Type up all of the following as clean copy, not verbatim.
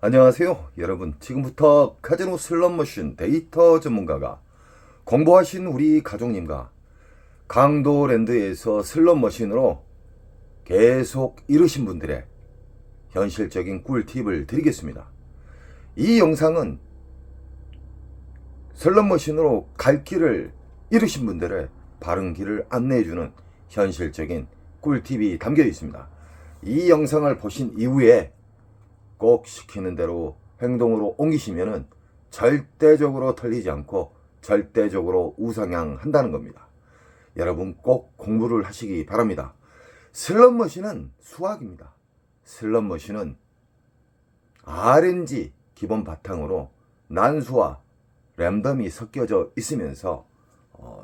안녕하세요 여러분. 지금부터 카지노 슬롯머신 데이터 전문가가 공부하신 우리 가족님과 강도랜드에서 슬롯머신으로 계속 이루신 분들의 현실적인 꿀팁을 드리겠습니다. 이 영상은 슬롯머신으로 갈 길을 잃으신 분들의 바른 길을 안내해주는 현실적인 꿀팁이 담겨 있습니다. 이 영상을 보신 이후에 꼭 시키는 대로 행동으로 옮기시면은 절대적으로 털리지 않고 절대적으로 우상향한다는 겁니다. 여러분 꼭 공부를 하시기 바랍니다. 슬롯머신은 수학입니다. 슬롯머신은 RNG 기본 바탕으로 난수와 랜덤이 섞여져 있으면서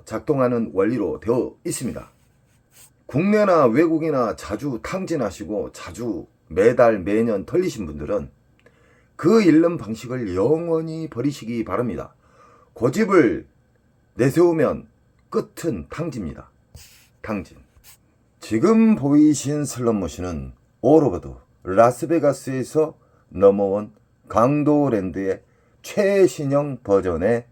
작동하는 원리로 되어 있습니다. 국내나 외국이나 자주 탕진하시고 자주 매달 매년 털리신 분들은 그 잃는 방식을 영원히 버리시기 바랍니다. 고집을 내세우면 끝은 탕진입니다. 탕진. 지금 보이신 슬롯머신은 오로버드 라스베가스에서 넘어온 강도랜드의 최신형 버전의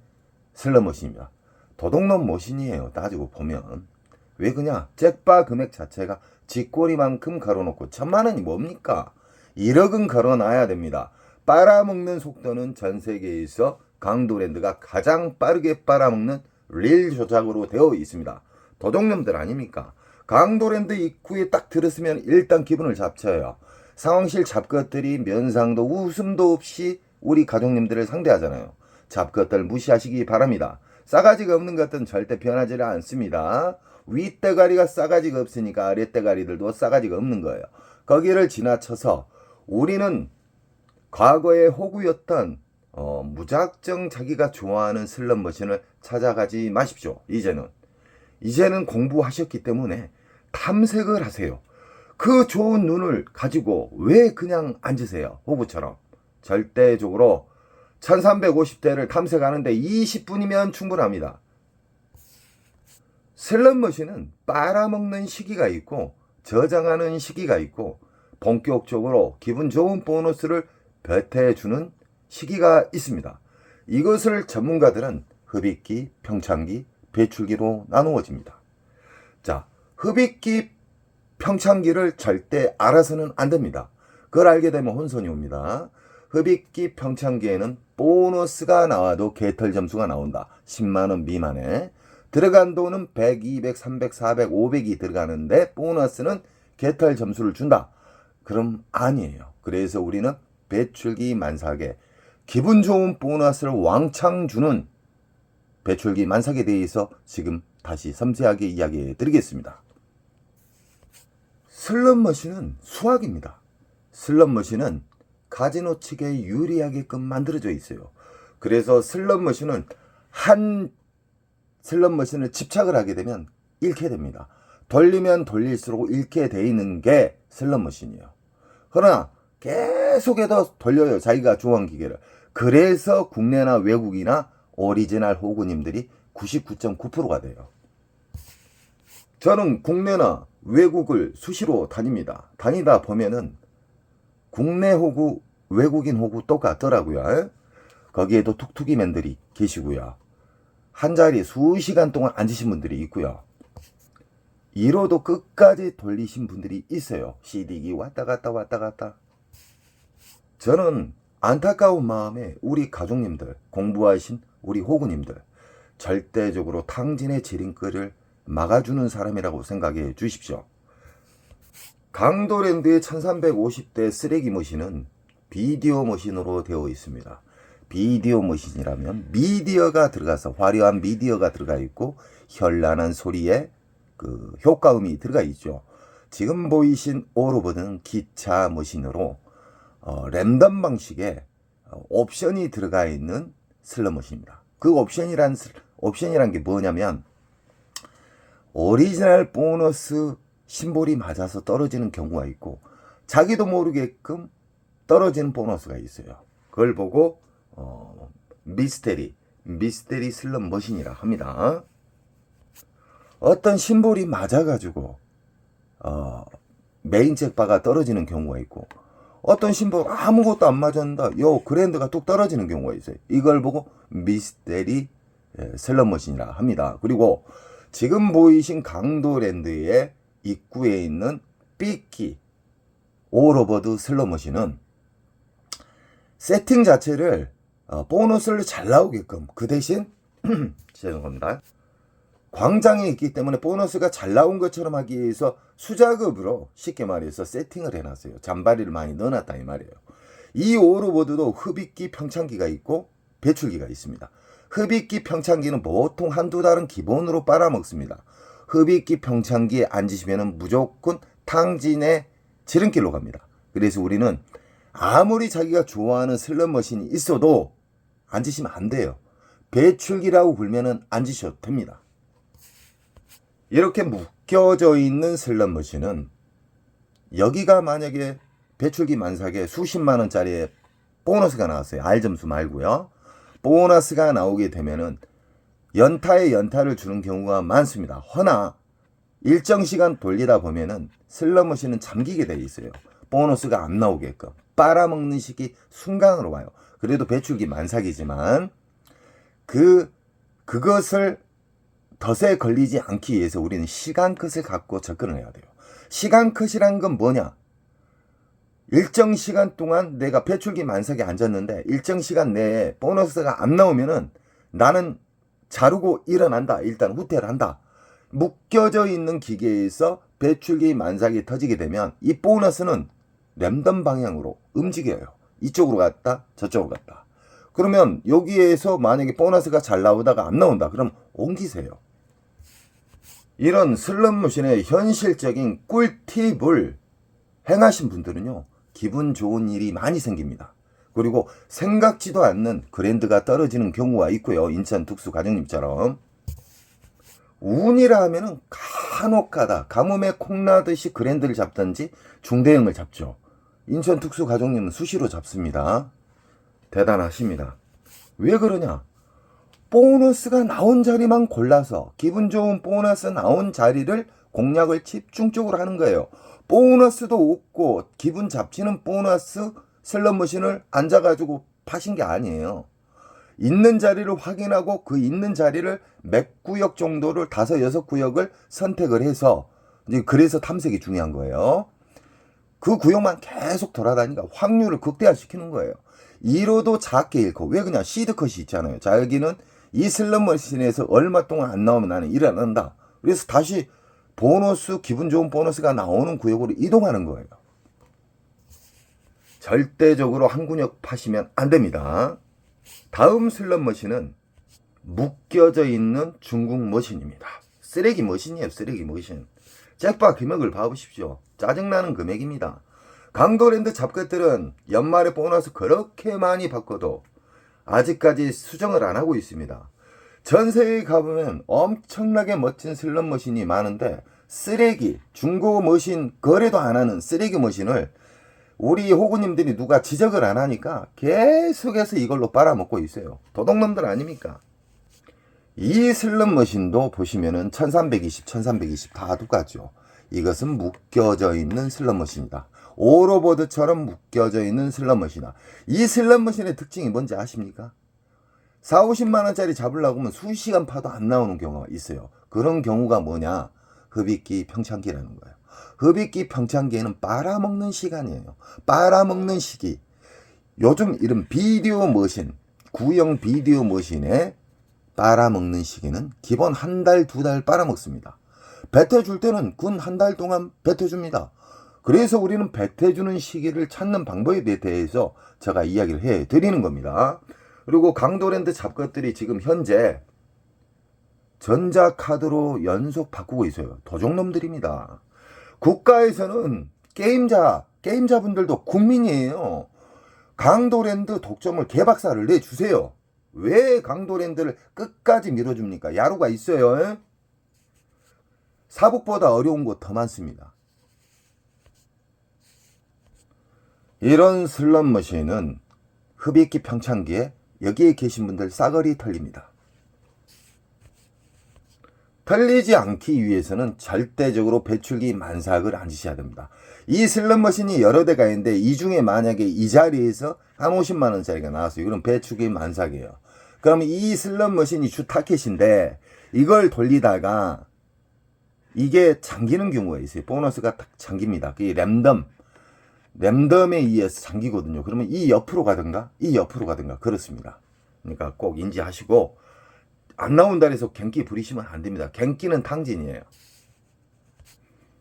슬롯머신입니다. 도둑놈 머신이에요. 따지고 보면. 왜 그냐? 잭바 금액 자체가 쥐꼬리만큼 걸어놓고 1000만원이 뭡니까? 1억은 걸어놔야 됩니다. 빨아먹는 속도는 전 세계에서 강도랜드가 가장 빠르게 빨아먹는 릴 조작으로 되어 있습니다. 도둑놈들 아닙니까? 강도랜드 입구에 딱 들었으면 일단 기분을 잡쳐요. 상황실 잡것들이 면상도 웃음도 없이 우리 가족님들을 상대하잖아요. 잡것들 무시하시기 바랍니다. 싸가지가 없는 것들은 절대 변하지 않습니다. 윗대가리가 싸가지가 없으니까 아랫대가리들도 싸가지가 없는 거예요. 거기를 지나쳐서 우리는 과거의 호구였던 무작정 자기가 좋아하는 슬롯머신을 찾아가지 마십시오. 이제는 공부하셨기 때문에 탐색을 하세요. 그 좋은 눈을 가지고 왜 그냥 앉으세요? 호구처럼. 절대적으로 1350대를 탐색하는데 20분이면 충분합니다. 슬롯머신은 빨아먹는 시기가 있고 저장하는 시기가 있고 본격적으로 기분 좋은 보너스를 배태해주는 시기가 있습니다. 이것을 전문가들은 흡입기, 평창기, 배출기로 나누어집니다. 자, 흡입기, 평창기를 절대 알아서는 안 됩니다. 그걸 알게 되면 혼선이 옵니다. 흡입기, 평창기에는 보너스가 나와도 개털 점수가 나온다. 10만원 미만에. 들어간 돈은 100, 200, 300, 400, 500이 들어가는데 보너스는 개털 점수를 준다. 그럼 아니에요. 그래서 우리는 배출기 만삭에 기분 좋은 보너스를 왕창 주는 배출기 만삭에 대해서 지금 다시 섬세하게 이야기해 드리겠습니다. 슬롯머신은 수학입니다. 슬롯머신은 카지노 측에 유리하게끔 만들어져 있어요. 그래서 슬롯머신은 한 슬롯머신을 집착을 하게 되면 잃게 됩니다. 돌리면 돌릴수록 잃게 돼 있는 게 슬롯머신이에요. 그러나 계속해서 돌려요. 자기가 좋아하는 기계를. 그래서 국내나 외국이나 오리지널 호구님들이 99.9%가 돼요. 저는 국내나 외국을 수시로 다닙니다. 다니다 보면은 국내 호구, 외국인 호구 똑같더라고요. 거기에도 툭툭이맨들이 계시고요. 한 자리 수시간 동안 앉으신 분들이 있고요. 1호도 끝까지 돌리신 분들이 있어요. CD기 왔다 갔다. 저는 안타까운 마음에 우리 가족님들, 공부하신 우리 호구님들 절대적으로 탕진의 지름길을 막아주는 사람이라고 생각해 주십시오. 강도랜드의 1350대 쓰레기 머신은 비디오 머신으로 되어 있습니다. 비디오 머신이라면 미디어가 들어가서 화려한 미디어가 들어가 있고 현란한 소리에 그 효과음이 들어가 있죠. 지금 보이신 오로버드는 기차 머신으로 랜덤 방식의 옵션이 들어가 있는 슬롯머신입니다. 그 옵션이란 게 뭐냐면 오리지널 보너스 심볼이 맞아서 떨어지는 경우가 있고 자기도 모르게끔 떨어지는 보너스가 있어요. 그걸 보고 미스테리 슬롯머신이라 합니다. 어떤 심볼이 맞아가지고 메인 잭바가 떨어지는 경우가 있고 어떤 신발 아무것도 안 맞았는데 요 그랜드가 뚝 떨어지는 경우가 있어요. 이걸 보고 미스테리 슬롯머신이라 합니다. 그리고 지금 보이신 강도랜드의 입구에 있는 삐끼 오로버드 슬롯머신은 세팅 자체를 보너스를 잘 나오게끔, 그 대신 죄송합니다, 광장에 있기 때문에 보너스가 잘 나온 것처럼 하기 위해서 수작업으로 쉽게 말해서 세팅을 해놨어요. 잔바리를 많이 넣어놨다 이 말이에요. 이 오로보드도 흡입기 평창기가 있고 배출기가 있습니다. 흡입기 평창기는 보통 한두 달은 기본으로 빨아먹습니다. 흡입기 평창기에 앉으시면 무조건 탕진의 지름길로 갑니다. 그래서 우리는 아무리 자기가 좋아하는 슬롯머신이 있어도 앉으시면 안 돼요. 배출기라고 불면은 앉으셔도 됩니다. 이렇게 묶여져 있는 슬롯머신은 여기가 만약에 배출기 만삭에 수십만원짜리 보너스가 나왔어요. R점수 말고요. 보너스가 나오게 되면은 연타에 연타를 주는 경우가 많습니다. 허나 일정 시간 돌리다 보면은 슬롯머신은 잠기게 돼 있어요. 보너스가 안 나오게끔 빨아먹는 시기 순간으로 와요. 그래도 배출기 만삭이지만 그것을 덫에 걸리지 않기 위해서 우리는 시간 컷을 갖고 접근을 해야 돼요. 시간 컷이란 건 뭐냐? 일정 시간 동안 내가 배출기 만삭에 앉았는데 일정 시간 내에 보너스가 안 나오면은 나는 자르고 일어난다. 일단 후퇴를 한다. 묶여져 있는 기계에서 배출기 만삭이 터지게 되면 이 보너스는 랜덤 방향으로 움직여요. 이쪽으로 갔다 저쪽으로 갔다. 그러면 여기에서 만약에 보너스가 잘 나오다가 안 나온다. 그럼 옮기세요. 이런 슬롯머신의 현실적인 꿀팁을 행하신 분들은요, 기분 좋은 일이 많이 생깁니다. 그리고 생각지도 않는 그랜드가 떨어지는 경우가 있고요. 인천 특수 가정님처럼. 운이라 하면은 간혹가다 가뭄에 콩나듯이 그랜드를 잡든지 중대형을 잡죠. 인천 특수 가정님은 수시로 잡습니다. 대단하십니다. 왜 그러냐? 보너스가 나온 자리만 골라서 기분 좋은 보너스 나온 자리를 공략을 집중적으로 하는 거예요. 보너스도 없고 기분 잡치는 보너스 슬롯머신을 앉아가지고 파신 게 아니에요. 있는 자리를 확인하고 그 있는 자리를 몇 구역 정도를 5, 6구역을 선택을 해서, 이제 그래서 탐색이 중요한 거예요. 그 구역만 계속 돌아다니니까 확률을 극대화시키는 거예요. 1호도 작게 잃고, 왜 그냥 시드컷이 있잖아요. 자, 여기는 이 슬롯머신에서 얼마 동안 안 나오면 나는 일어난다. 그래서 다시 보너스, 기분 좋은 보너스가 나오는 구역으로 이동하는 거예요. 절대적으로 한 구역 파시면 안 됩니다. 다음 슬롯머신은 묶여져 있는 중국 머신입니다. 쓰레기 머신이에요. 쓰레기 머신. 잭팟 금액을 봐보십시오. 짜증나는 금액입니다. 강도랜드 잡것들은 연말에 보너스 그렇게 많이 받고도 아직까지 수정을 안 하고 있습니다. 전세에 가보면 엄청나게 멋진 슬롯머신이 많은데 쓰레기, 중고 머신 거래도 안 하는 쓰레기 머신을 우리 호구님들이 누가 지적을 안 하니까 계속해서 이걸로 빨아먹고 있어요. 도둑놈들 아닙니까? 이 슬롯머신도 보시면은 1320, 1320 다 똑같죠. 이것은 묶여져 있는 슬롯머신이다. 오로보드처럼 묶여져 있는 슬롯머신이다. 이 슬롯머신의 특징이 뭔지 아십니까? 4, 50만원짜리 잡으려고 하면 수시간 파도 안 나오는 경우가 있어요. 그런 경우가 뭐냐? 흡입기 평창기라는 거예요. 흡입기 평창기에는 빨아먹는 시간이에요. 빨아먹는 시기. 요즘 이런 비디오 머신, 구형 비디오 머신에 빨아먹는 시기는 기본 한 달, 2달 빨아먹습니다. 뱉어줄 때는 군 한 달 동안 뱉어줍니다. 그래서 우리는 뱉어주는 시기를 찾는 방법에 대해서 제가 이야기를 해드리는 겁니다. 그리고 강도랜드 잡것들이 지금 현재 전자카드로 연속 바꾸고 있어요. 도둑놈들입니다. 국가에서는 게임자분들도 국민이에요. 강도랜드 독점을 개박살을 내주세요. 왜 강도랜드를 끝까지 밀어줍니까? 야루가 있어요. 사북보다 어려운 곳 더 많습니다. 이런 슬롯머신은 흡입기 평창기에 여기에 계신 분들 싸그리 털립니다. 털리지 않기 위해서는 절대적으로 배출기 만삭을 앉으셔야 됩니다. 이 슬롯머신이 여러 대가 있는데 이 중에 만약에 이 자리에서 한 50만 원짜리가 나왔어요. 이건 배출기 만삭이에요. 그러면 이 슬롯머신이 주 타켓인데 이걸 돌리다가 이게 잠기는 경우가 있어요. 보너스가 딱 잠깁니다. 그게 랜덤에 의해서 잠기거든요. 그러면 이 옆으로 가든가 이 옆으로 가든가 그렇습니다. 그러니까 꼭 인지하시고 안 나온다 해서 갱기 부리시면 안 됩니다. 갱기는 탕진이에요.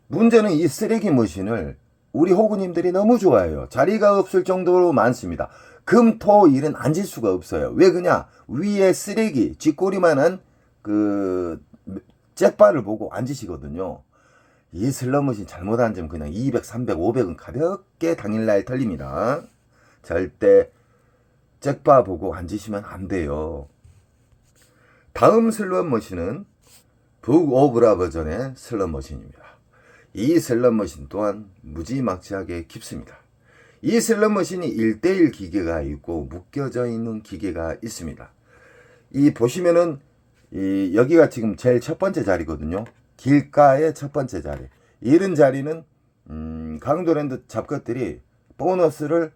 문제는 이 쓰레기 머신을 우리 호구님들이 너무 좋아해요. 자리가 없을 정도로 많습니다. 금, 토, 일은 앉을 수가 없어요. 왜 그냐? 위에 쓰레기, 쥐꼬리만한 그 잭바를 보고 앉으시거든요. 이 슬롯머신 잘못 앉으면 그냥 200, 300, 500은 가볍게 당일날 털립니다. 절대 잭바 보고 앉으시면 안 돼요. 다음 슬롯머신은 북오브라 버전의 슬롯머신입니다. 이 슬롯머신 또한 무지막지하게 깊습니다. 이 슬롯머신이 1대1 기계가 있고 묶여져 있는 기계가 있습니다. 이 보시면은 여기가 지금 제일 첫 번째 자리거든요. 길가의 첫 번째 자리. 이런 자리는 강도랜드 잡것들이 보너스를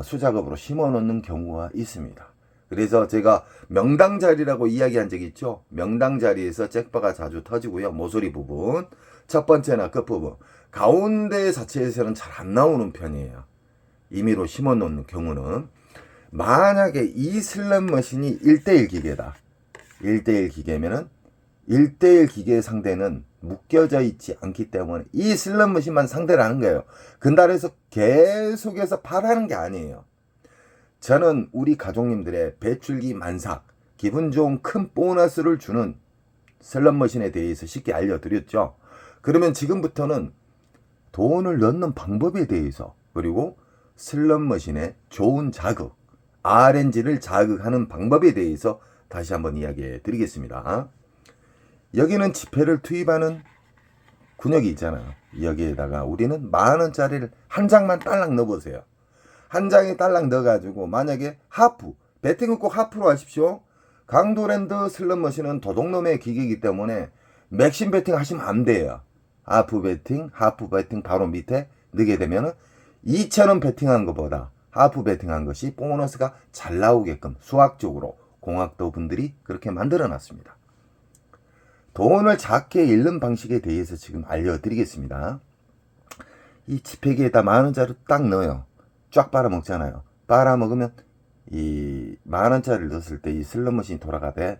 수작업으로 심어 놓는 경우가 있습니다. 그래서 제가 명당 자리라고 이야기한 적이 있죠. 명당 자리에서 잭바가 자주 터지고요. 모서리 부분, 첫 번째나 끝부분, 가운데 자체에서는 잘 안 나오는 편이에요. 임의로 심어 놓는 경우는. 만약에 이 슬롯머신이 1대1 기계다. 1대1 기계면은 1대1 기계의 상대는 묶여져 있지 않기 때문에 이 슬롯머신만 상대를 하는 거예요. 근달에서 계속해서 팔하는 게 아니에요. 저는 우리 가족님들의 배출기 만삭, 기분 좋은 큰 보너스를 주는 슬롯머신에 대해서 쉽게 알려드렸죠. 그러면 지금부터는 돈을 넣는 방법에 대해서, 그리고 슬롯머신의 좋은 자극, RNG를 자극하는 방법에 대해서 다시 한번 이야기해 드리겠습니다. 여기는 지폐를 투입하는 군역이 있잖아요. 여기에다가 우리는 10,000원짜리를 한 장만 딸랑 넣어보세요. 한 장에 딸랑 넣어가지고 만약에 하프, 배팅은 꼭 하프로 하십시오. 강도랜드 슬롯머신은 도둑놈의 기계이기 때문에 맥심 배팅 하시면 안 돼요. 하프 배팅 바로 밑에 넣게 되면 2,000원 배팅한 것보다 하프 배팅한 것이 보너스가 잘 나오게끔 수학적으로 공학도 분들이 그렇게 만들어 놨습니다. 돈을 작게 잃는 방식에 대해서 지금 알려드리겠습니다. 이 지폐기에다 10,000원짜리 딱 넣어요. 쫙 빨아먹잖아요. 빨아먹으면 이 10,000원짜리를 넣었을 때 이 슬롯머신이 돌아가되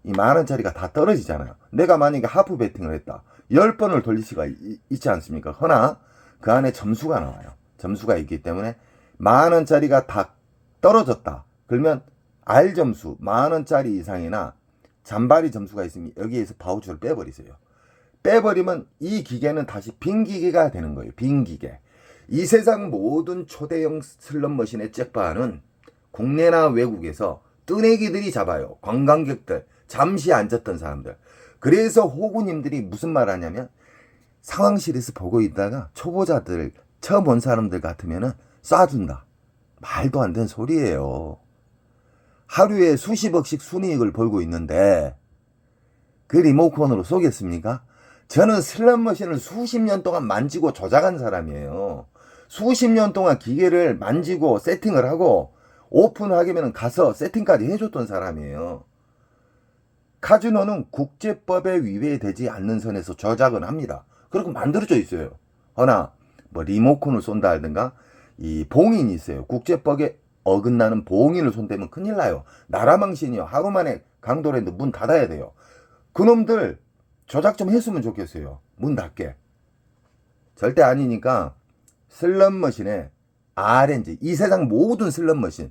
이 10,000원짜리가 다 떨어지잖아요. 내가 만약에 하프 배팅을 했다. 10번을 돌릴 수가 있지 않습니까? 허나 그 안에 점수가 나와요. 점수가 있기 때문에 10,000원짜리가 다 떨어졌다. 그러면 R 점수 10,000원짜리 이상이나 잔바리 점수가 있으면 여기에서 바우처를 빼버리세요. 빼버리면 이 기계는 다시 빈 기계가 되는 거예요. 빈 기계. 이 세상 모든 초대형 슬롯머신의 잭바는 국내나 외국에서 뜨내기들이 잡아요. 관광객들, 잠시 앉았던 사람들. 그래서 호구님들이 무슨 말 하냐면 상황실에서 보고 있다가 초보자들, 처음 온 사람들 같으면은 쏴준다. 말도 안 되는 소리예요. 하루에 수십억씩 순이익을 벌고 있는데 그 리모컨으로 쏘겠습니까? 저는 슬롯머신을 수십 년 동안 만지고 조작한 사람이에요. 수십 년 동안 기계를 만지고 세팅을 하고 오픈하기면 가서 세팅까지 해줬던 사람이에요. 카지노는 국제법에 위배되지 않는 선에서 조작은 합니다. 그렇게 만들어져 있어요. 허나 뭐 리모컨을 쏜다 하든가 이 봉인이 있어요. 국제법에 어긋나는 봉인을 손대면 큰일 나요. 나라망신이요. 하루 만에 강도랜드 문 닫아야 돼요. 그놈들 조작 좀 했으면 좋겠어요. 문 닫게. 절대 아니니까 슬롯머신에 RNG, 이 세상 모든 슬롯머신,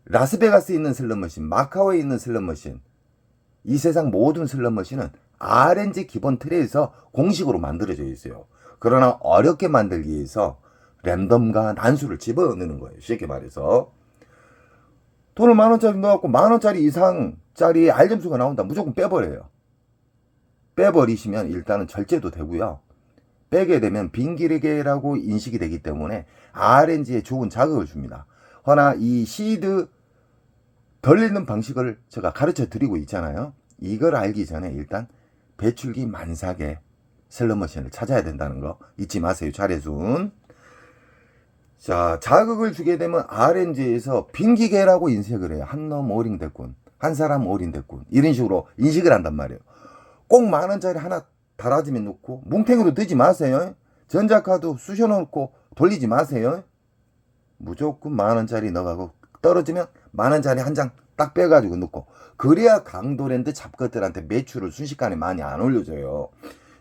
라스베가스에 있는 슬롯머신, 마카오에 있는 슬롯머신, 이 세상 모든 슬롯머신은 RNG 기본 틀에서 공식으로 만들어져 있어요. 그러나 어렵게 만들기 위해서 랜덤과 난수를 집어넣는 거예요. 쉽게 말해서. 돈을 10,000원짜리 넣어갖고 10,000원짜리 이상짜리 R점수가 나온다. 무조건 빼버려요. 빼버리시면 일단은 절제도 되고요. 빼게 되면 빈기계라고 인식이 되기 때문에 RNG에 좋은 자극을 줍니다. 허나 이 시드 덜리는 방식을 제가 가르쳐 드리고 있잖아요. 이걸 알기 전에 일단 배출기 만삭의 슬롯머신을 찾아야 된다는 거 잊지 마세요. 차례순. 자, 자극을 주게 되면 RNG에서 빙기계라고 인식을 해요. 한 놈 올인됐군, 한 사람 올인됐군, 이런 식으로 인식을 한단 말이에요. 꼭 10,000원짜리 하나 달아지면 놓고 뭉탱이로 넣지 마세요. 전자카드 쑤셔놓고 돌리지 마세요. 무조건 10,000원짜리 넣어가고 떨어지면 10,000원짜리 한 장 딱 빼가지고 넣고, 그래야 강도랜드 잡것들한테 매출을 순식간에 많이 안 올려줘요.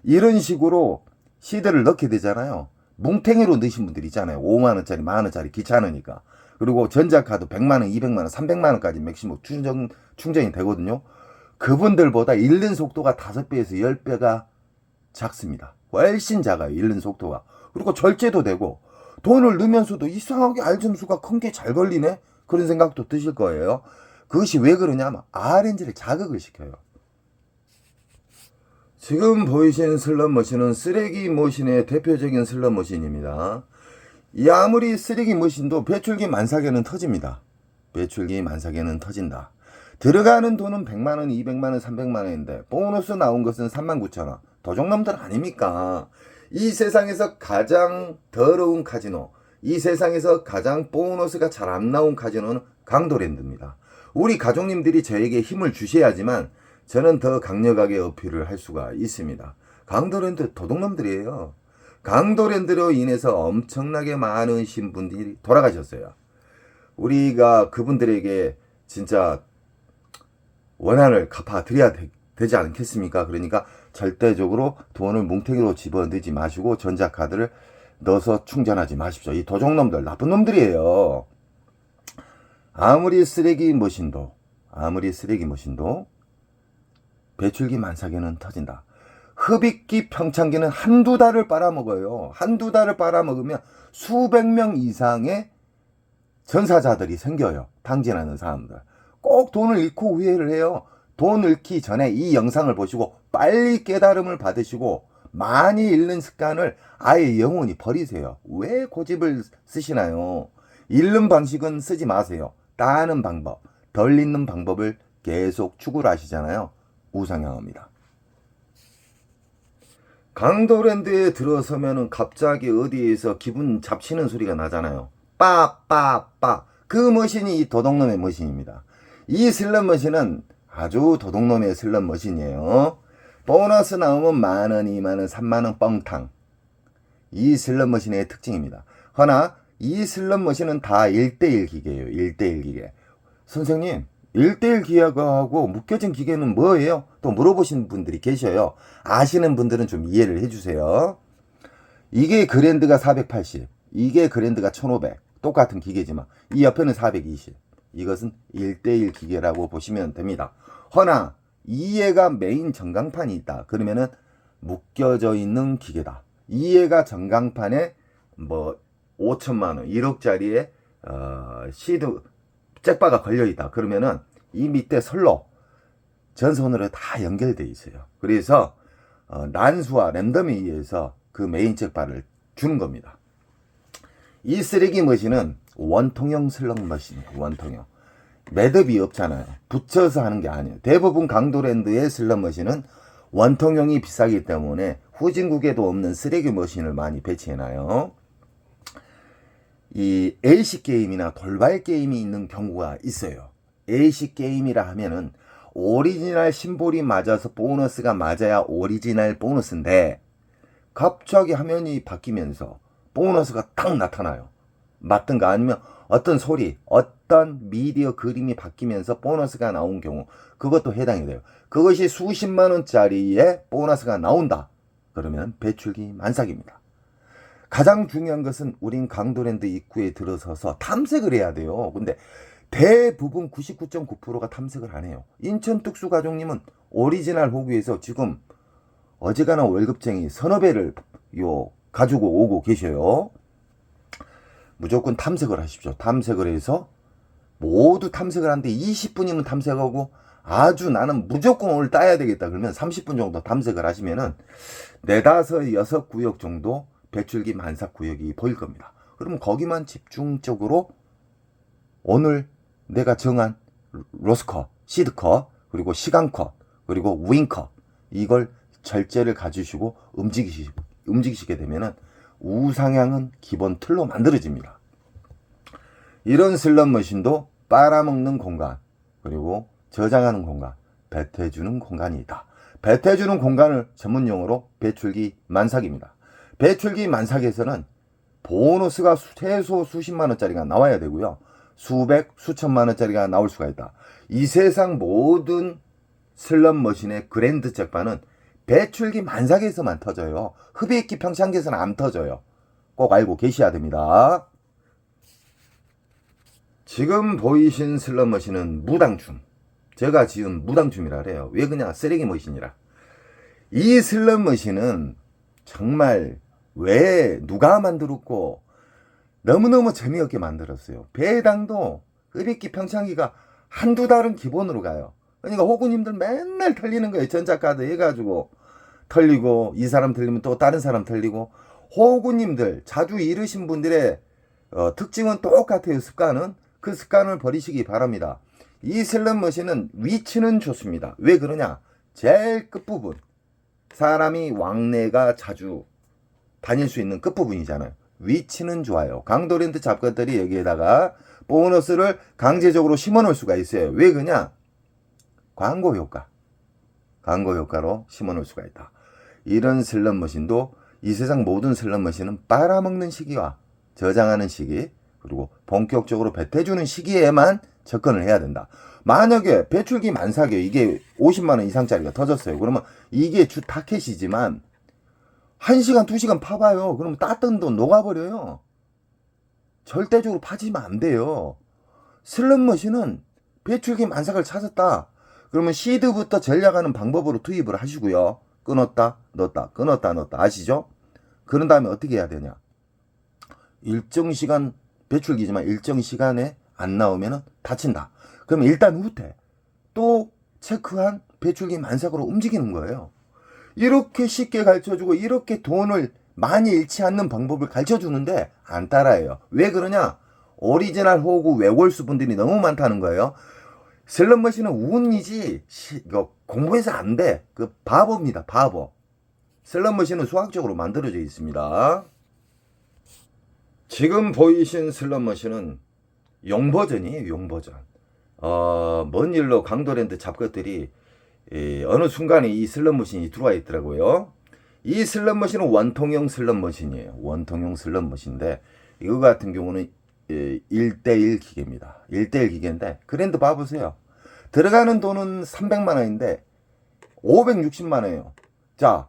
이런 식으로 시드를 넣게 되잖아요. 뭉탱이로 넣으신 분들 있잖아요. 50,000원짜리 10,000원짜리 귀찮으니까. 그리고 전자카드 100만원 200만원 300만원까지 맥시멈 충전이 되거든요. 그분들보다 잃는 속도가 5배에서 10배가 작습니다. 훨씬 작아요, 잃는 속도가. 그리고 절제도 되고, 돈을 넣으면서도 이상하게 알점수가 큰 게 잘 걸리네? 그런 생각도 드실 거예요. 그것이 왜 그러냐면 RNG를 자극을 시켜요. 지금 보이시는 슬롯머신은 쓰레기 머신의 대표적인 슬롯머신입니다. 이 아무리 쓰레기 머신도 배출기 만삭에는 터집니다. 배출기 만삭에는 터진다. 들어가는 돈은 100만원, 200만원, 300만원인데 보너스 나온 것은 39,000원. 도적놈들 아닙니까? 이 세상에서 가장 더러운 카지노, 이 세상에서 가장 보너스가 잘 안 나온 카지노는 강도랜드입니다. 우리 가족님들이 저에게 힘을 주셔야지만 저는 더 강력하게 어필을 할 수가 있습니다. 강도랜드 도둑놈들이에요. 강도랜드로 인해서 엄청나게 많은 신분들이 돌아가셨어요. 우리가 그분들에게 진짜 원한을 갚아드려야 되지 않겠습니까? 그러니까 절대적으로 돈을 뭉탱이로 집어넣지 마시고 전자카드를 넣어서 충전하지 마십시오. 이 도적놈들 나쁜 놈들이에요. 아무리 쓰레기 머신도 배출기 만삭에는 터진다. 흡입기 평창기는 한두 달을 빨아먹어요. 한두 달을 빨아먹으면 수백 명 이상의 전사자들이 생겨요. 당진하는 사람들. 꼭 돈을 잃고 후회를 해요. 돈 잃기 전에 이 영상을 보시고 빨리 깨달음을 받으시고 많이 잃는 습관을 아예 영원히 버리세요. 왜 고집을 쓰시나요? 잃는 방식은 쓰지 마세요. 따는 방법, 덜 잃는 방법을 계속 추구를 하시잖아요. 우상향합니다. 강도랜드에 들어서면은 갑자기 어디에서 기분 잡치는 소리가 나잖아요. 빠빠빠. 그 머신이 이 도둑놈의 머신입니다. 이 슬롯머신은 아주 도둑놈의 슬롯머신이에요. 보너스 나오면 10,000원, 20,000원, 30,000원 뻥탕. 이 슬롯머신의 특징입니다. 허나 이 슬롯머신은 다 1:1 기계예요. 1:1 기계. 선생님, 1:1 기계하고 묶여진 기계는 뭐예요? 또 물어보신 분들이 계셔요. 아시는 분들은 좀 이해를 해주세요. 이게 그랜드가 480, 이게 그랜드가 1500. 똑같은 기계지만 이 옆에는 420. 이것은 1:1 기계라고 보시면 됩니다. 허나 이해가 메인 전광판이 있다. 그러면은 묶여져 있는 기계다. 이해가 전광판에 뭐 5천만원, 1억짜리의 시드 잭바가 걸려있다. 그러면은 이 밑에 선로 전선으로 다 연결되어 있어요. 그래서 난수와 랜덤에 의해서 그 메인 잭바를 주는 겁니다. 이 쓰레기 머신은 원통형 슬롯 머신이에요. 원통형. 매듭이 없잖아요. 붙여서 하는 게 아니에요. 대부분 강도랜드의 슬롯 머신은 원통형이 비싸기 때문에 후진국에도 없는 쓰레기 머신을 많이 배치해놔요. 이 AC 게임이나 돌발 게임이 있는 경우가 있어요. AC 게임이라 하면은 오리지널 심볼이 맞아서 보너스가 맞아야 오리지널 보너스인데 갑자기 화면이 바뀌면서 보너스가 딱 나타나요. 맞든가 아니면 어떤 소리, 어떤 미디어 그림이 바뀌면서 보너스가 나온 경우, 그것도 해당이 돼요. 그것이 수십만 원짜리의 보너스가 나온다. 그러면 배출기 만삭입니다. 가장 중요한 것은 우린 강도랜드 입구에 들어서서 탐색을 해야 돼요. 근데 대부분 99.9%가 탐색을 안 해요. 인천특수가족님은 오리지널 호구에서 지금 어지간한 월급쟁이 서너 배를 가지고 오고 계셔요. 무조건 탐색을 하십시오. 탐색을 해서 모두 탐색을 하는데 20분이면 탐색하고 아주 나는 무조건 오늘 따야 되겠다 그러면 30분 정도 탐색을 하시면은 4, 5, 6 구역 정도 배출기 만삭 구역이 보일 겁니다. 그러면 거기만 집중적으로 오늘 내가 정한 로스컷, 시드컷, 그리고 시간컷, 그리고 윙컷 이걸 절제를 가지시고 움직이시게 되면은 우상향은 기본 틀로 만들어집니다. 이런 슬롯머신도 빨아먹는 공간, 그리고 저장하는 공간, 배태해주는 공간이 있다. 배태해주는 공간을 전문용어로 배출기 만삭입니다. 배출기 만삭에서는 보너스가 최소 수십만 원짜리가 나와야 되고요. 수백, 수천만 원짜리가 나올 수가 있다. 이 세상 모든 슬롯머신의 그랜드 잭팟은 배출기 만삭에서만 터져요. 흡입기 평창기에서는 안 터져요. 꼭 알고 계셔야 됩니다. 지금 보이신 슬롯머신은 무당춤. 제가 지은 무당춤이라 그래요. 왜 그냥 쓰레기 머신이라. 이 슬롯머신은 정말 왜 누가 만들었고 너무너무 재미없게 만들었어요. 배당도 흡입기 평창기가 한두 달은 기본으로 가요. 그러니까 호구님들 맨날 털리는 거예요. 전자카드 해가지고 털리고, 이 사람 털리면 또 다른 사람 털리고. 호구님들 자주 잃으신 분들의 특징은 똑같아요. 습관은. 그 습관을 버리시기 바랍니다. 이 슬롯머신은 위치는 좋습니다. 왜 그러냐, 제일 끝부분, 사람이 왕래가 자주 다닐 수 있는 끝부분이잖아요. 위치는 좋아요. 강도랜드 잡것들이 여기에다가 보너스를 강제적으로 심어놓을 수가 있어요. 왜 그러냐, 광고 효과로 심어놓을 수가 있다. 이런 슬롯머신도 이 세상 모든 슬롯머신은 빨아먹는 시기와 저장하는 시기, 그리고 본격적으로 배태주는 시기에만 접근을 해야 된다. 만약에 배출기 만삭이에요. 이게 50만원 이상짜리가 터졌어요. 그러면 이게 주 타켓이지만 1시간 2시간 파봐요. 그러면 땄던 돈 녹아버려요. 절대적으로 파지면 안 돼요. 슬롯머신은 배출기 만삭을 찾았다. 그러면 시드부터 전략하는 방법으로 투입을 하시고요. 끊었다 넣었다, 끊었다 넣었다, 아시죠? 그런 다음에 어떻게 해야 되냐, 일정 시간 배출기지만 일정 시간에 안 나오면 다친다. 그러면 일단 후퇴, 또 체크한 배출기 만삭으로 움직이는 거예요. 이렇게 쉽게 가르쳐주고 이렇게 돈을 많이 잃지 않는 방법을 가르쳐주는데 안 따라해요. 왜 그러냐, 오리지널 호구 외골수 분들이 너무 많다는 거예요. 슬롯머신은 운이지 이거 공부해서 안 돼. 그 바보입니다. 바보. 슬롯머신은 수학적으로 만들어져 있습니다. 지금 보이신 슬롯머신은 용버전이에요. 용버전. 먼 일로 강도랜드 잡것들이 어느 순간에 이 슬롯머신이 들어와 있더라고요. 이 슬롯머신은 원통형 슬롯머신이에요. 원통형 슬롯머신인데 이거 같은 경우는 1대1 기계입니다. 1대1 기계인데 그랜드 봐보세요. 들어가는 돈은 300만원인데 560만원이에요. 자,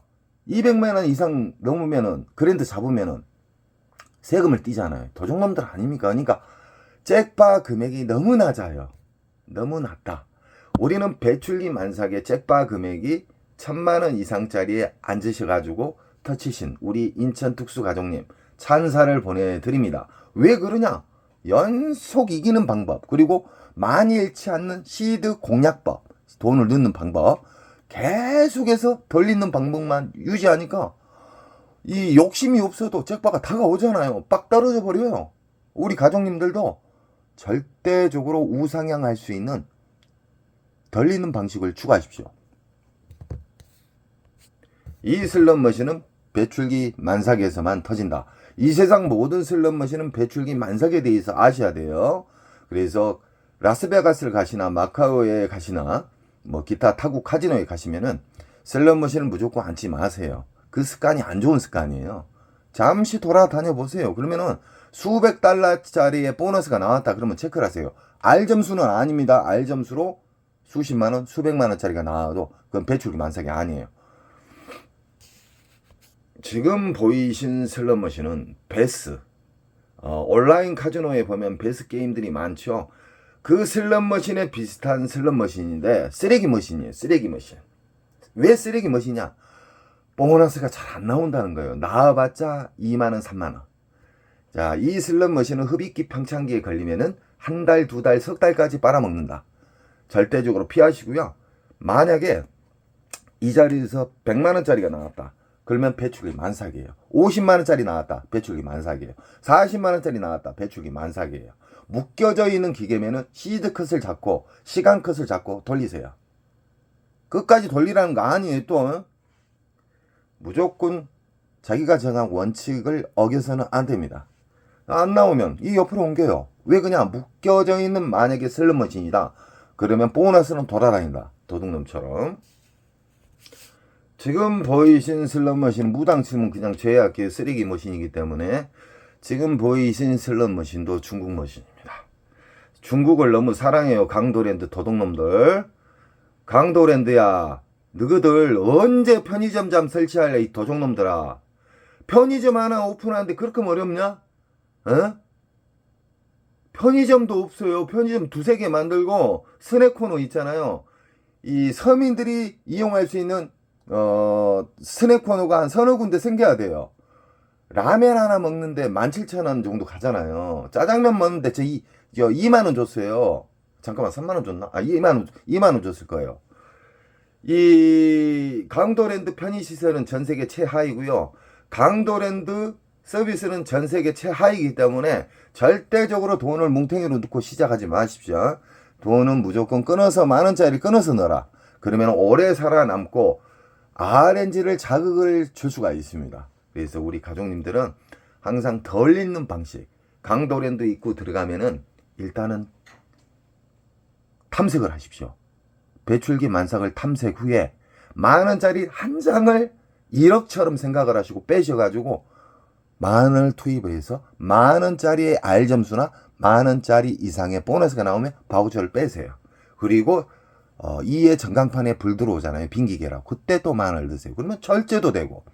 200만원 이상 넘으면은 그랜드 잡으면은 세금을 떼잖아요. 도둑놈들 아닙니까? 그러니까 잭바 금액이 너무 낮아요. 너무 낮다. 우리는 배출기 만삭의 잭바 금액이 1000만원 이상짜리에 앉으셔가지고 터치신 우리 인천 특수가족님 찬사를 보내드립니다. 왜 그러냐, 연속 이기는 방법, 그리고 많이 잃지 않는 시드 공략법, 돈을 넣는 방법, 계속해서 덜 잃는 방법만 유지하니까 이 욕심이 없어도 잭바가 다가오잖아요. 빡 떨어져 버려요. 우리 가족님들도 절대적으로 우상향할 수 있는 덜 잃는 방식을 추가하십시오. 이 슬롯머신은 배출기 만삭에서만 터진다. 이 세상 모든 슬롯머신은 배출기 만삭에 대해서 아셔야 돼요. 그래서 라스베가스를 가시나 마카오에 가시나 뭐 기타 타국 카지노에 가시면은 슬롯머신을 무조건 앉지 마세요. 그 습관이 안 좋은 습관이에요. 잠시 돌아다녀 보세요. 그러면은 수백 달러짜리의 보너스가 나왔다 그러면 체크를 하세요. R 점수는 아닙니다. R 점수로 수십만원, 수백만원짜리가 나와도 그건 배출기 만삭이 아니에요. 지금 보이신 슬롯머신은 베스, 온라인 카지노에 보면 베스 게임들이 많죠. 그 슬롯머신에 비슷한 슬롯머신인데 쓰레기 머신이에요. 쓰레기 머신. 왜 쓰레기 머신이냐, 보너스가 잘 안 나온다는 거예요. 나와봤자 2만원, 3만원. 자, 이 슬롯머신은 흡입기 평창기에 걸리면은 한 달, 두 달, 석 달까지 빨아먹는다. 절대적으로 피하시고요. 만약에 이 자리에서 100만원짜리가 나왔다. 그러면 배출기 만삭이에요. 50만원짜리 나왔다. 배출기 만삭이에요. 40만원짜리 나왔다. 배출기 만삭이에요. 묶여져 있는 기계면은 시드 컷을 잡고 시간 컷을 잡고 돌리세요. 끝까지 돌리라는 거 아니에요. 또 무조건 자기가 정한 원칙을 어겨서는 안 됩니다. 안 나오면 이 옆으로 옮겨요. 왜 그냥 묶여져 있는 만약에 슬롯머신이다. 그러면 보너스는 돌아다닌다. 도둑놈처럼. 지금 보이신 슬롯머신은 무당 치면 그냥 죄악기의 쓰레기 머신이기 때문에 지금 보이신 슬롯머신도 중국 머신입니다. 중국을 너무 사랑해요. 강도랜드 도둑놈들. 강도랜드야, 너희들 언제 편의점 잠 설치할래 이 도둑놈들아. 편의점 하나 오픈하는데 그렇게 어렵냐? 어? 편의점도 없어요. 편의점 두세 개 만들고 스낵 코너 있잖아요. 이 서민들이 이용할 수 있는 스낵 코너가 한 서너 군데 생겨야 돼요. 라면 하나 먹는데 17,000원 정도 가잖아요. 짜장면 먹는데 저 2만원 줬어요. 잠깐만, 3만원 줬나? 2만원 줬을 거예요. 이 강도랜드 편의시설은 전세계 최하이고요. 강도랜드 서비스는 전세계 최하이기 때문에 절대적으로 돈을 뭉탱이로 넣고 시작하지 마십시오. 돈은 무조건 끊어서 만원짜리 끊어서 넣어라. 그러면 오래 살아남고 RNG를 자극을 줄 수가 있습니다. 그래서 우리 가족님들은 항상 덜 있는 방식, 강도랜드 입구 들어가면은 일단은 탐색을 하십시오. 배출기 만삭을 탐색 후에 만원짜리 한 장을 1억처럼 생각을 하시고 빼셔가지고 만원을 투입해서 만원짜리의 R점수나 만원짜리 이상의 보너스가 나오면 바우처를 빼세요. 그리고 2의 전광판에 불 들어오잖아요. 빈기계라. 그때 또 만원을 넣으세요. 그러면 절제도 되고,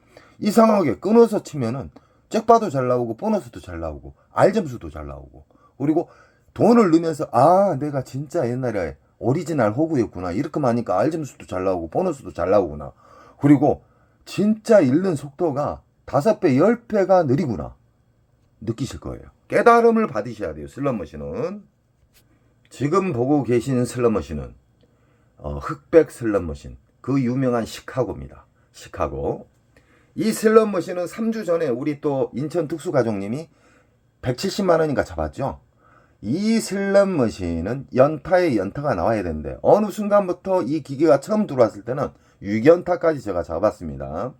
이상하게 끊어서 치면은 잭바도 잘 나오고 보너스도 잘 나오고 R점수도 잘 나오고, 그리고 돈을 넣으면서 내가 진짜 옛날에 오리지널 호구였구나. 이렇게 하니까 R점수도 잘 나오고 보너스도 잘 나오구나. 그리고 진짜 읽는 속도가 5배, 10배가 느리구나. 느끼실 거예요. 깨달음을 받으셔야 돼요. 슬롯머신은. 지금 보고 계신 슬롯머신은 흑백 슬롯머신. 그 유명한 시카고입니다. 시카고. 이 슬롯머신은 3주 전에 우리 또 인천 특수가족님이 170만 원인가 잡았죠. 이 슬롯머신은 연타에 연타가 나와야 되는데 어느 순간부터 이 기계가 처음 들어왔을 때는 6연타까지 제가 잡았습니다.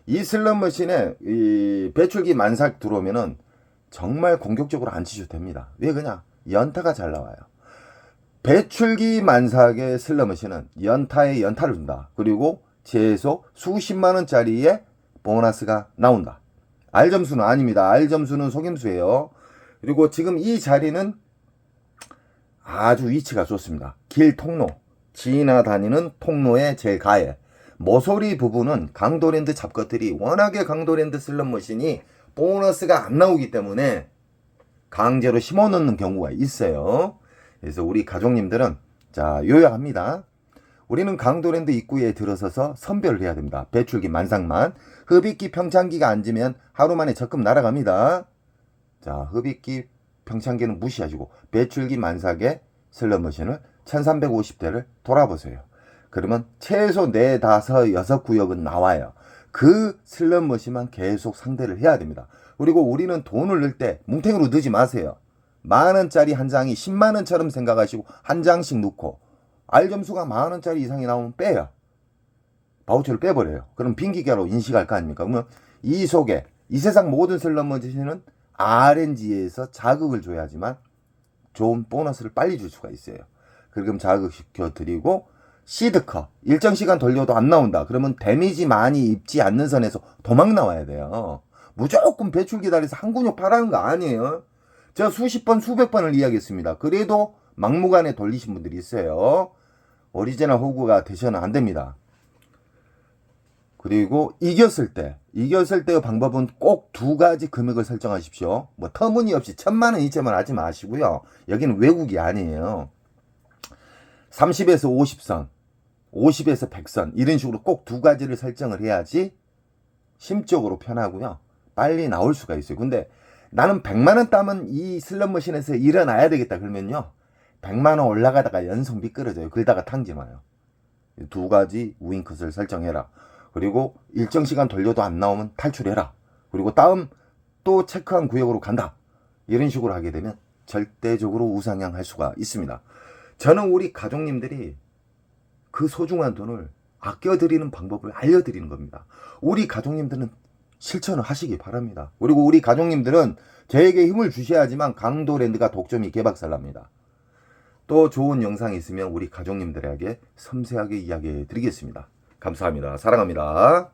이 슬롯머신에 이 배출기 만삭 들어오면은 정말 공격적으로 안 치셔도 됩니다. 왜 그냥 연타가 잘 나와요. 배출기 만삭의 슬롯머신은 연타에 연타를 준다. 그리고 최소 수십만 원짜리의 보너스가 나온다. R점수는 아닙니다. R점수는 속임수예요. 그리고 지금 이 자리는 아주 위치가 좋습니다. 길 통로, 지나다니는 통로의 제일 가에 모서리 부분은 강도랜드 잡것들이 워낙에 강도랜드 슬롯머신이 보너스가 안 나오기 때문에 강제로 심어넣는 경우가 있어요. 그래서 우리 가족님들은 자, 요약합니다. 우리는 강도랜드 입구에 들어서서 선별을 해야 됩니다. 배출기 만삭만. 흡입기 평창기가 앉으면 하루 만에 적금 날아갑니다. 자, 흡입기 평창기는 무시하시고 배출기 만삭의 슬롯머신을 1350대를 돌아보세요. 그러면 최소 4, 5, 6구역은 나와요. 그 슬롯머신만 계속 상대를 해야 됩니다. 그리고 우리는 돈을 넣을 때 뭉탱이로 넣지 마세요. 만원짜리 한 장이 10만원처럼 생각하시고 한 장씩 넣고 R점수가 만원짜리 이상이 나오면 빼요. 바우처를 빼버려요. 그럼 빈기계로 인식할 거 아닙니까? 그러면 이 속에 이 세상 모든 슬롯머신은 RNG에서 자극을 줘야지만 좋은 보너스를 빨리 줄 수가 있어요. 그럼 자극시켜 드리고 시드컷 일정 시간 돌려도 안 나온다. 그러면 데미지 많이 입지 않는 선에서 도망 나와야 돼요. 무조건 배출기 달에서 한 근육 파라는 거 아니에요. 제가 수십 번 수백 번을 이야기했습니다. 그래도 막무가내 돌리신 분들이 있어요. 오리지널 호구가 되셔는 안 됩니다. 그리고 이겼을 때의 방법은 꼭 2가지 금액을 설정하십시오. 뭐 터무니없이 1000만 원 이체만 하지 마시고요. 여기는 외국이 아니에요. 30에서 50선, 50에서 100선 이런 식으로 꼭 2가지를 설정을 해야지 심적으로 편하고요. 빨리 나올 수가 있어요. 근데 나는 100만 원 따면 이 슬롯머신에서 일어나야 되겠다 그러면요. 100만 원 올라가다가 연속 미끄러져요. 그러다가 탕진와요. 2가지 우윙컷을 설정해라. 그리고 일정 시간 돌려도 안 나오면 탈출해라. 그리고 다음 또 체크한 구역으로 간다. 이런 식으로 하게 되면 절대적으로 우상향할 수가 있습니다. 저는 우리 가족님들이 그 소중한 돈을 아껴드리는 방법을 알려드리는 겁니다. 우리 가족님들은 실천을 하시기 바랍니다. 그리고 우리 가족님들은 저에게 힘을 주셔야지만 강도랜드가 독점이 개박살납니다. 또 좋은 영상이 있으면 우리 가족님들에게 섬세하게 이야기해 드리겠습니다. 감사합니다. 사랑합니다.